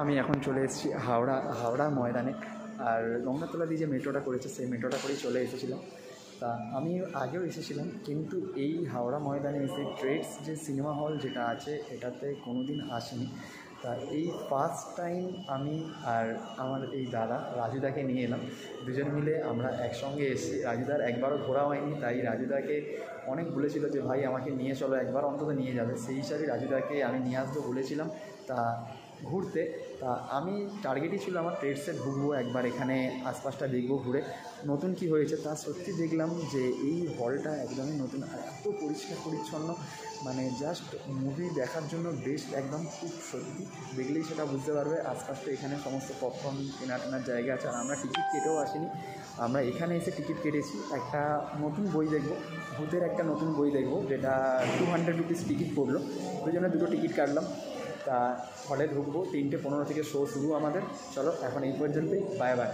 আমি এখন চলে এসেছি হাওড়া ময়দানে। আর রমনাতলা দিয়ে যে মেট্রোটা করেছে সেই মেট্রোটা করেই চলে এসেছিলাম। তা আমি আগেও এসেছিলাম, কিন্তু এই হাওড়া ময়দানে এসে ট্রেডস যে সিনেমা হল যেটা আছে এটাতে কোনো দিন আসিনি। তা এই ফার্স্ট টাইম আমি আর আমার এই দাদা রাজুদাকে নিয়ে এলাম। দুজন মিলে আমরা একসঙ্গে এসেছি। রাজুদার একবারও ঘোরা হয়নি, তাই রাজুদাকে অনেক বলেছিল যে ভাই আমাকে নিয়ে চলো, একবার অন্তত নিয়ে যাবে। সেই হিসাবে রাজুদাকে আমি নিয়ে আসবো বলেছিলাম তা ঘুরতে। তা আমি টার্গেটই ছিল আমার ট্রেডসে ঢুকবো, একবার এখানে আশপাশটা দেখবো ঘুরে নতুন কি হয়েছে। তা সত্যি দেখলাম যে এই হলটা একদমই নতুন, আর এত পরিষ্কার পরিচ্ছন্ন, মানে জাস্ট মুভি দেখার জন্য বেস্ট একদম। খুব সত্যি দেখলেই সেটা বুঝতে পারবে। আশপাশটা এখানে সমস্ত পপকর্ন কেনার জায়গা আছে। আর আমরা টিকিট কেটেও আসিনি, আমরা এখানে এসে টিকিট কেটেছি। একটা নতুন বই দেখবো, ভূতের একটা নতুন বই দেখবো, যেটা 200 রুপিস টিকিট পড়লো। ওই জন্য দুটো টিকিট কাটলাম। তা হলে ঢুকবো, 3:15 থেকে শো শুরু আমাদের। চলো এখন এই পর্যন্তই, বাই বাই।